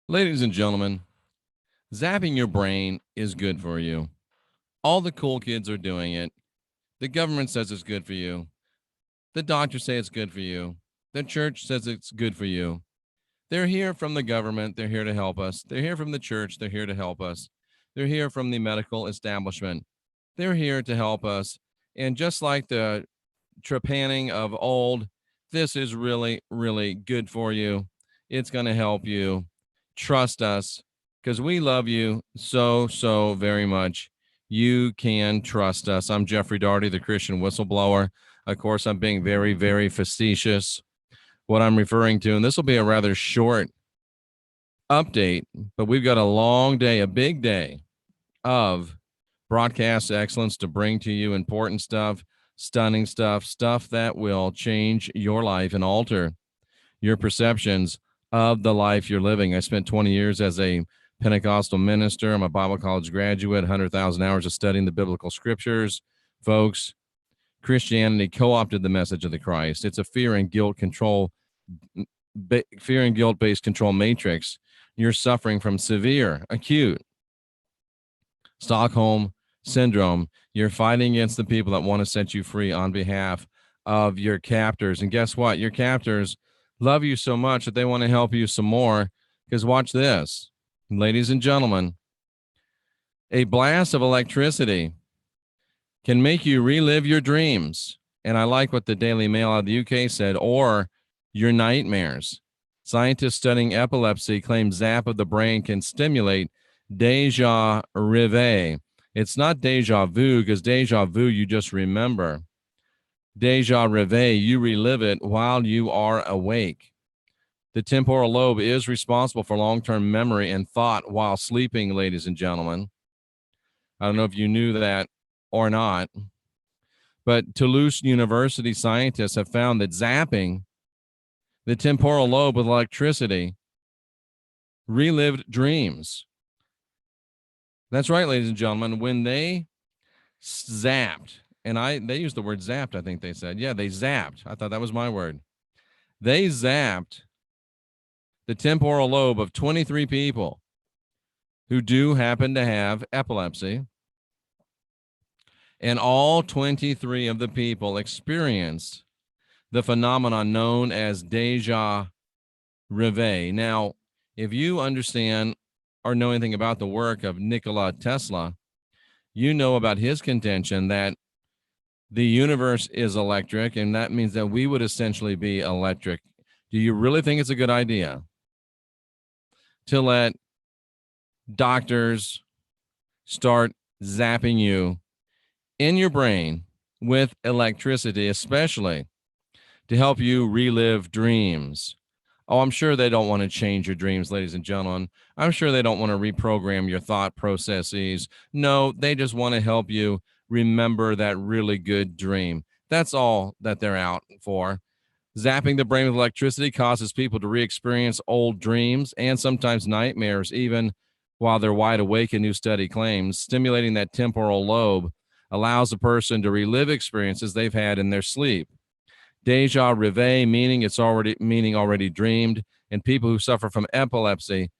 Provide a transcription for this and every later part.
Ladies and gentlemen, zapping your brain is good for you. All the cool kids are doing it. The government says it's good for you. The doctors say it's good for you. The church says it's good for you. They're here from the government. They're here to help us. They're here from the church. They're here to help us. They're here from the medical establishment. They're here to help us. And just like the trepanning of old, this is really, really good for you. It's going to help you. Trust us because we love you so very much. You can trust us. I'm Jeffrey Daugherty, the Christian whistleblower. Of course, I'm being very, very facetious. What I'm referring to, and this will be a rather short update, but we've got a long day, a big day of broadcast excellence to bring to you important stuff, stunning stuff, stuff that will change your life and alter your perceptions of the life you're living. I spent 20 years as a Pentecostal minister. I'm a Bible college graduate, 100,000 hours of studying the biblical scriptures. Folks, Christianity co-opted the message of the Christ. It's a fear and guilt based control matrix. You're suffering from severe, acute Stockholm syndrome. You're fighting against the people that want to set you free on behalf of your captors. And guess what? Your captors love you so much that they want to help you some more. Because watch this, ladies and gentlemen, a blast of electricity can make you relive your dreams. And I like what the Daily Mail out of the UK said, or your nightmares. Scientists studying epilepsy claim zap of the brain can stimulate déjà rêve. It's not déjà vu, because déjà vu, you just remember. Déjà rêve, you relive it while you are awake. The temporal lobe is responsible for long-term memory and thought while sleeping, ladies and gentlemen. I don't know if you knew that or not, but Toulouse University scientists have found that zapping the temporal lobe with electricity relived dreams. That's right, ladies and gentlemen. When they zapped, and they used the word zapped, I think they said. Yeah, they zapped. I thought that was my word. They zapped the temporal lobe of 23 people who do happen to have epilepsy. And all 23 of the people experienced the phenomenon known as déjà rêve. Now, if you understand or know anything about the work of Nikola Tesla, you know about his contention that the universe is electric, and that means that we would essentially be electric. Do you really think it's a good idea to let doctors start zapping you in your brain with electricity, especially to help you relive dreams? Oh, I'm sure they don't want to change your dreams, ladies and gentlemen. I'm sure they don't want to reprogram your thought processes. No, they just want to help you remember that really good dream. That's all that they're out for. Zapping the brain with electricity causes people to re-experience old dreams and sometimes nightmares, even while they're wide awake, a new study claims. Stimulating that temporal lobe allows a person to relive experiences they've had in their sleep. Déjà rêve, meaning already dreamed, and people who suffer from epilepsy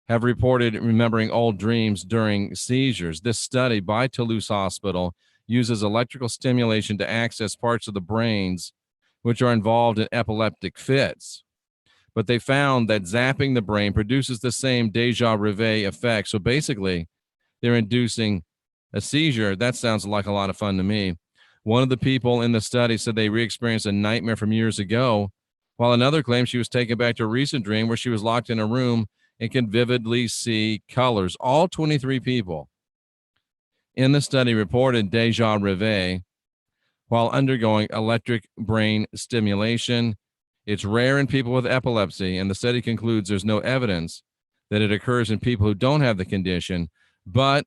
have reported remembering old dreams during seizures. This study by Toulouse Hospital uses electrical stimulation to access parts of the brains which are involved in epileptic fits. But they found that zapping the brain produces the same déjà rêve effect. So basically, they're inducing a seizure. That sounds like a lot of fun to me. One of the people in the study said they re-experienced a nightmare from years ago, while another claimed she was taken back to a recent dream where she was locked in a room and can vividly see colors. All 23 people in the study reported déjà rêve while undergoing electric brain stimulation. It's rare in people with epilepsy, and the study concludes there's no evidence that it occurs in people who don't have the condition, but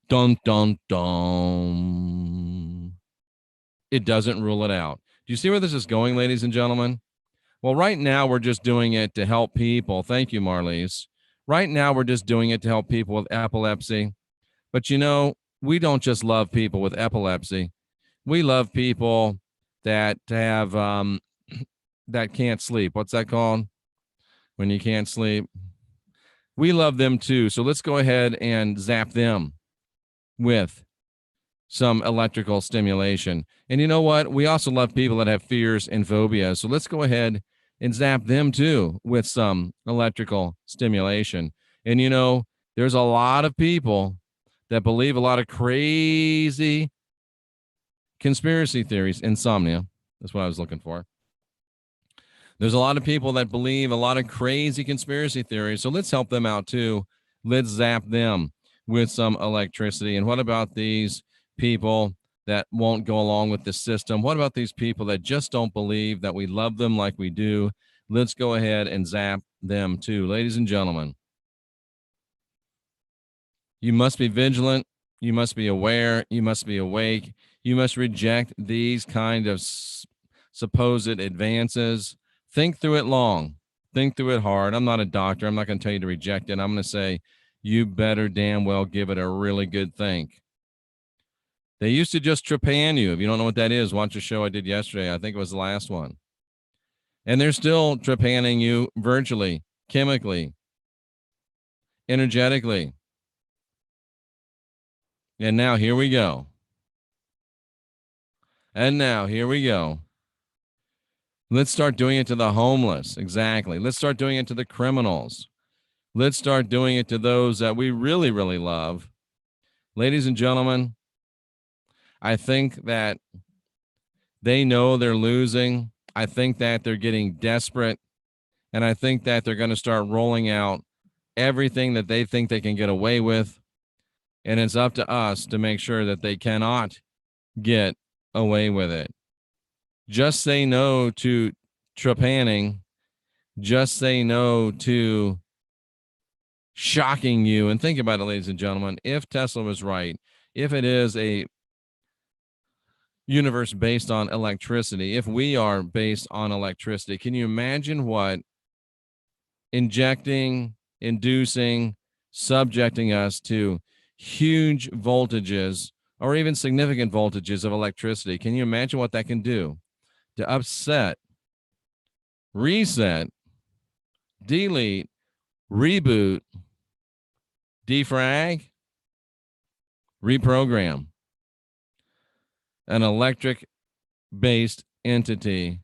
dun, dun, dun, it doesn't rule it out. Do you see where this is going, ladies and gentlemen? Well, right now we're just doing it to help people. Thank you, Marlies. Right now we're just doing it to help people with epilepsy. But you know, we don't just love people with epilepsy. We love people that have that can't sleep. What's that called? When you can't sleep? We love them too. So let's go ahead and zap them with some electrical stimulation. And you know what? We also love people that have fears and phobias. So let's go ahead and zap them too with some electrical stimulation. And you know, there's a lot of people that believe a lot of crazy conspiracy theories. Insomnia. That's what I was looking for. There's a lot of people that believe a lot of crazy conspiracy theories. So let's help them out too. Let's zap them with some electricity. And what about these people that won't go along with the system? What about these people that just don't believe that we love them like we do? Let's go ahead and zap them too. Ladies and gentlemen, you must be vigilant. You must be aware. You must be awake. You must reject these kind of supposed advances. Think through it long. Think through it hard. I'm not a doctor. I'm not going to tell you to reject it. I'm going to say you better damn well give it a really good think. They used to just trepan you. If you don't know what that is, watch a show I did yesterday. I think it was the last one. And they're still trepanning you virtually, chemically, energetically. And now here we go. And now here we go. Let's start doing it to the homeless. Exactly. Let's start doing it to the criminals. Let's start doing it to those that we really, really love. Ladies and gentlemen, I think that they know they're losing. I think that they're getting desperate. And I think that they're going to start rolling out everything that they think they can get away with. And it's up to us to make sure that they cannot get away with it. Just say no to trepanning. Just say no to shocking you. And think about it, ladies and gentlemen. If Tesla was right, if it is a universe based on electricity, if we are based on electricity, can you imagine what injecting, inducing, subjecting us to huge voltages or even significant voltages of electricity? Can you imagine what that can do to upset, reset, delete, reboot, defrag, reprogram an electric based entity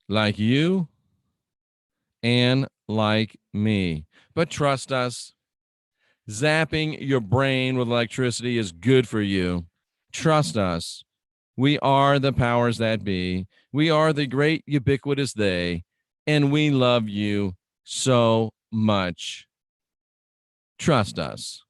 like you and like me? But trust us, zapping your brain with electricity is good for you. Trust us. We are the powers that be. We are the great ubiquitous they, and we love you so much. Trust us.